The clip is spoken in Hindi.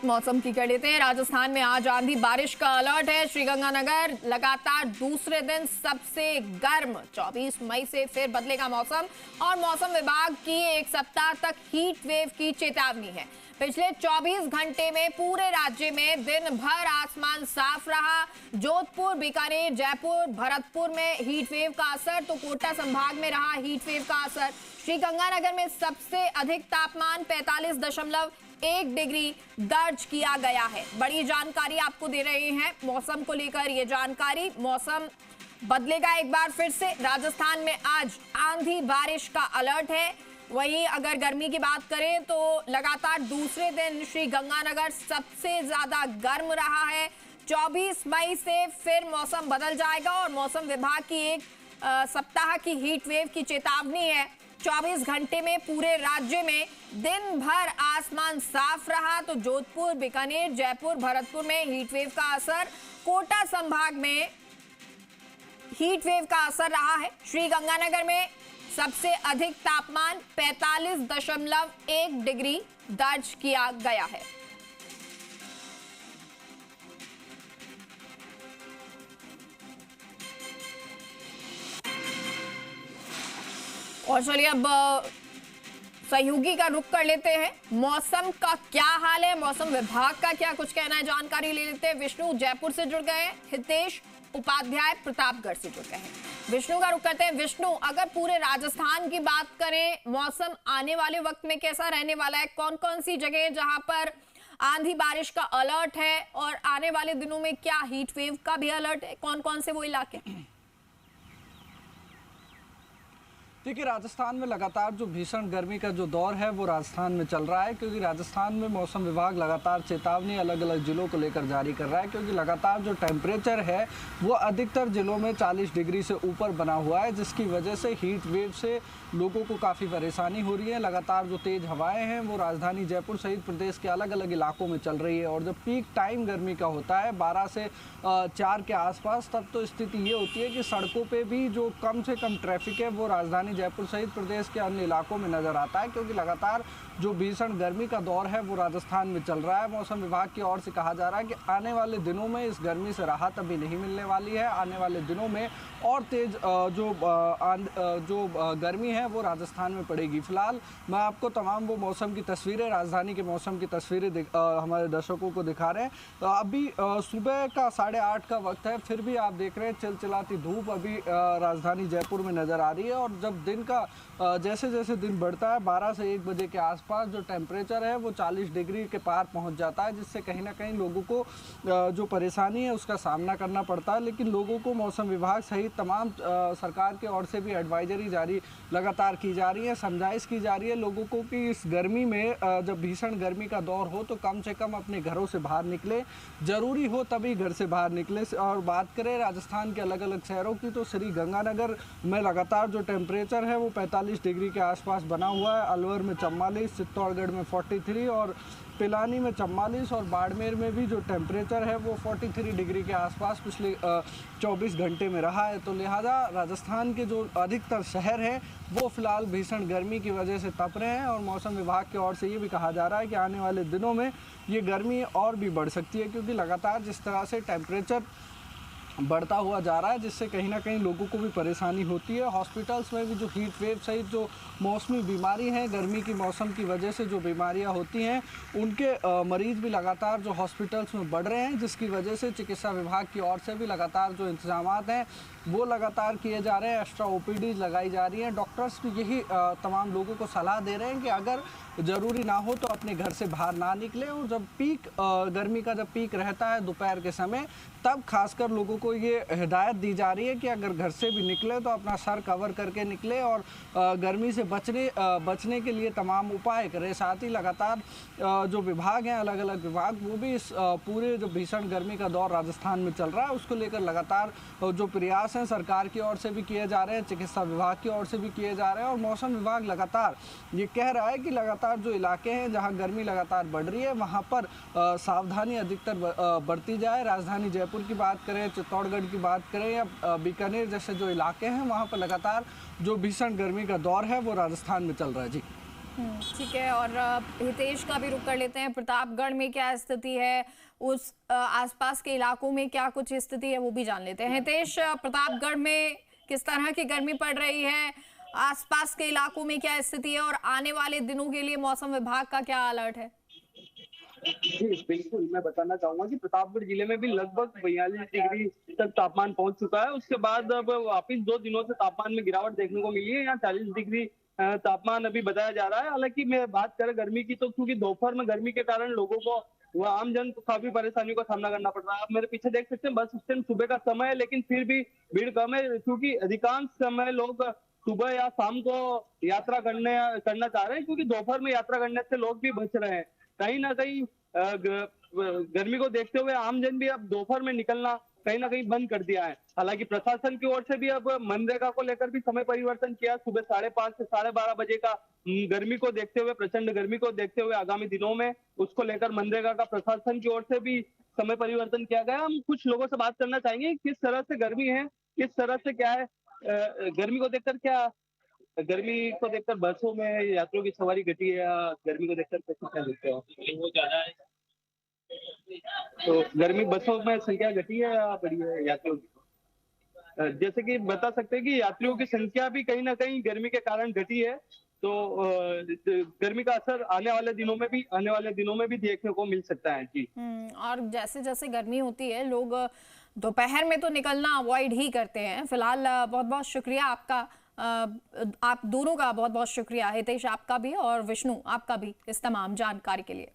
मौसम की कर लेते हैं। राजस्थान में आज आंधी बारिश का अलर्ट है। श्रीगंगानगर लगातार दूसरे दिन सबसे गर्म 24 मई से फिर बदलेगा मौसम और मौसम विभाग की एक सप्ताह तक हीट वेव की चेतावनी है। पिछले 24 घंटे में पूरे राज्य में दिन भर आसमान साफ रहा। जोधपुर, बीकानेर, जयपुर, भरतपुर में हीट वेव का असर तो कोटा संभाग में रहा हीट वेव का असर। श्रीगंगानगर में सबसे अधिक तापमान 45.1 डिग्री दर्ज किया गया है। बड़ी जानकारी आपको दे रहे हैं मौसम को लेकर। ये जानकारी, मौसम बदलेगा एक बार फिर से। राजस्थान में आज आंधी बारिश का अलर्ट है। वहीं अगर गर्मी की बात करें तो लगातार दूसरे दिन श्रीगंगानगर सबसे ज्यादा गर्म रहा है। 24 मई से फिर मौसम बदल जाएगा और मौसम विभाग की एक सप्ताह की हीट वेव की चेतावनी है। 24 घंटे में पूरे राज्य में दिन भर आसमान साफ रहा तो जोधपुर, बीकानेर, जयपुर, भरतपुर में हीट वेव का असर। कोटा संभाग में हीट वेव का असर रहा है। श्रीगंगानगर में सबसे अधिक तापमान 45.1 डिग्री दर्ज किया गया है। और चलिए अब सहयोगी का रुख कर लेते हैं। मौसम का क्या हाल है, मौसम विभाग का क्या कुछ कहना है, जानकारी ले लेते हैं। विष्णु जयपुर से जुड़ गए हैं, हितेश उपाध्याय प्रतापगढ़ से जुड़ गए हैं। विष्णु का रुख करते हैं। विष्णु, अगर पूरे राजस्थान की बात करें, मौसम आने वाले वक्त में कैसा रहने वाला है? कौन कौन सी जगह जहां पर आंधी बारिश का अलर्ट है और आने वाले दिनों में क्या हीट वेव का भी अलर्ट है? कौन कौन से वो इलाके? देखिए, राजस्थान में लगातार जो भीषण गर्मी का जो दौर है वो राजस्थान में चल रहा है, क्योंकि राजस्थान में मौसम विभाग लगातार चेतावनी अलग अलग जिलों को लेकर जारी कर रहा है, क्योंकि लगातार जो टेम्परेचर है वो अधिकतर जिलों में 40 डिग्री से ऊपर बना हुआ है, जिसकी वजह से हीट वेव से लोगों को काफ़ी परेशानी हो रही है। लगातार जो तेज़ हवाएँ हैं वो राजधानी जयपुर सहित प्रदेश के अलग अलग इलाकों में चल रही है और जब पीक टाइम गर्मी का होता है 12 से 4 के आसपास, तब तो स्थिति ये होती है कि सड़कों पे भी जो कम से कम ट्रैफिक है वो राजधानी जयपुर सहित प्रदेश के अन्य इलाकों में नजर आता है, क्योंकि लगातार जो भीषण गर्मी का दौर है वो राजस्थान में चल रहा है। मौसम विभाग की ओर से कहा जा रहा है कि आने वाले दिनों में इस गर्मी से राहत अभी नहीं मिलने वाली है। आने वाले दिनों में और तेज जो गर्मी है वो राजस्थान में पड़ेगी। फिलहाल मैं आपको तमाम वो मौसम की तस्वीरें, राजधानी के मौसम की तस्वीरें हमारे दर्शकों को दिखा रहे हैं। अभी सुबह का 8:30 का वक्त है, फिर भी आप देख रहे हैं चिलचिलाती धूप अभी राजधानी जयपुर में नजर आ रही है। और जब दिन का जैसे जैसे दिन बढ़ता है 12 से 1 बजे के आसपास जो टेम्परेचर है वो 40 डिग्री के पार पहुंच जाता है, जिससे कहीं ना कहीं लोगों को जो परेशानी है उसका सामना करना पड़ता है। लेकिन लोगों को मौसम विभाग सहित तमाम सरकार की ओर से भी एडवाइजरी जारी लगातार की जा रही है, समझाइश की जा रही है लोगों को कि इस गर्मी में जब भीषण गर्मी का दौर हो तो कम से कम अपने घरों से बाहर निकले, ज़रूरी हो तभी घर से बाहर निकले। और बात करें राजस्थान के अलग अलग शहरों की तो श्रीगंगानगर में लगातार जो टेम्परेचर है वो 45 डिग्री के आसपास बना हुआ है। अलवर में 44, चित्तौड़गढ़ में 43 और पिलानी में 44 और बाड़मेर में भी जो टेम्परेचर है वो 43 डिग्री के आसपास पिछले 24 घंटे में रहा है। तो लिहाजा राजस्थान के जो अधिकतर शहर हैं वो फिलहाल भीषण गर्मी की वजह से तप रहे हैं और मौसम विभाग की ओर से ये भी कहा जा रहा है कि आने वाले दिनों में ये गर्मी और भी बढ़ सकती है, क्योंकि लगातार जिस तरह से टेम्परेचर बढ़ता हुआ जा रहा है जिससे कहीं ना कहीं लोगों को भी परेशानी होती है। हॉस्पिटल्स में भी जो हीट वेव सहित जो मौसमी बीमारी है, गर्मी की मौसम की वजह से जो बीमारियां होती हैं उनके मरीज भी लगातार जो हॉस्पिटल्स में बढ़ रहे हैं, जिसकी वजह से चिकित्सा विभाग की ओर से भी लगातार जो इंतजामात हैं वो लगातार किए जा रहे हैं। एक्स्ट्रा ओपीडी लगाई जा रही हैं। डॉक्टर्स भी यही तमाम लोगों को सलाह दे रहे हैं कि अगर ज़रूरी ना हो तो अपने घर से बाहर ना निकले। और जब पीक गर्मी का जब पीक रहता है दोपहर के समय, तब खासकर लोगों को ये हिदायत दी जा रही है कि अगर घर से भी निकले तो अपना सर कवर करके निकले और गर्मी से बचने के लिए तमाम उपाय करें। साथ ही लगातार जो विभाग हैं, अलग अलग विभाग, वो भी इस पूरे जो भीषण गर्मी का दौर राजस्थान में चल रहा है उसको लेकर लगातार जो प्रयास हैं सरकार की ओर से भी किए जा रहे हैं, चिकित्सा विभाग की ओर से भी किए जा रहे हैं। और मौसम विभाग लगातार ये कह रहा है कि लगातार जो इलाके हैं जहां गर्मी लगातार बढ़ रही है वहां पर सावधानी अधिकतर बरती जाए। राजधानी जयपुर की बात करें, चित्तौड़गढ़ की बात करें या बीकानेर जैसे जो इलाके हैं वहां पर लगातार जो भीषण गर्मी का दौर है वो राजस्थान में चल रहा है। जी ठीक है। और हितेश का भी रुख कर लेते हैं। प्रतापगढ़ में क्या स्थिति है, उस आसपास के इलाकों में क्या कुछ स्थिति है, वो भी जान लेते हैं। हितेश, प्रतापगढ़ में किस तरह की गर्मी पड़ रही है, आसपास के इलाकों में क्या स्थिति है और आने वाले दिनों के लिए मौसम विभाग का क्या अलर्ट है? जी, बिल्कुल, मैं बताना चाहूँगा कि प्रतापगढ़ जिले में भी लगभग 42 डिग्री तक तापमान पहुँच चुका है। उसके बाद अब वापिस 2 दिनों से तापमान में गिरावट देखने को मिली है। यहाँ 40 डिग्री तापमान अभी बताया जा रहा है। हालाँकि मैं बात करें गर्मी की, तो क्योंकि दोपहर में गर्मी के कारण लोगों को व आम जन को काफ़ी परेशानियों का सामना करना पड़ रहा है। आप मेरे पीछे देख सकते हैं, बस स्टैंड सुबह का समय है, लेकिन फिर भी भीड़ कम है, क्योंकि अधिकांश समय लोग सुबह या शाम को यात्रा करना चाह रहे हैं, क्योंकि दोपहर में यात्रा करने से लोग भी बच रहे हैं। कहीं न कहीं गर्मी को देखते हुए आमजन भी अब दोपहर में निकलना कहीं ना कहीं बंद कर दिया है। हालांकि प्रशासन की ओर से भी अब मनरेगा को लेकर भी समय परिवर्तन किया। सुबह 5:30 से 12:30 बजे का गर्मी को देखते हुए, प्रचंड गर्मी को देखते हुए आगामी दिनों में उसको लेकर मनरेगा का प्रशासन की ओर से भी समय परिवर्तन किया गया। हम कुछ लोगों से बात करना चाहेंगे किस तरह से गर्मी है, किस तरह से क्या है, गर्मी को देखकर क्या, गर्मी को देखकर बसों में यात्रियों की सवारी घटी है, या गर्मी को देखकर कैसे क्या देखते हो? वो ज्यादा है, तो गर्मी बसों में संख्या घटी है या बढ़ी है यात्रियों की? जैसे कि बता सकते हैं कि यात्रियों की संख्या भी कहीं ना कहीं गर्मी के कारण घटी है। तो गर्मी का असर आने वाले दिनों में भी देखने को मिल सकता है। जी। और जैसे जैसे गर्मी होती है, लोग दोपहर में तो निकलना अवॉइड ही करते हैं। फिलहाल बहुत बहुत शुक्रिया आपका, आप दोनों का बहुत बहुत शुक्रिया, हितेश आपका भी और विष्णु आपका भी, इस तमाम जानकारी के लिए।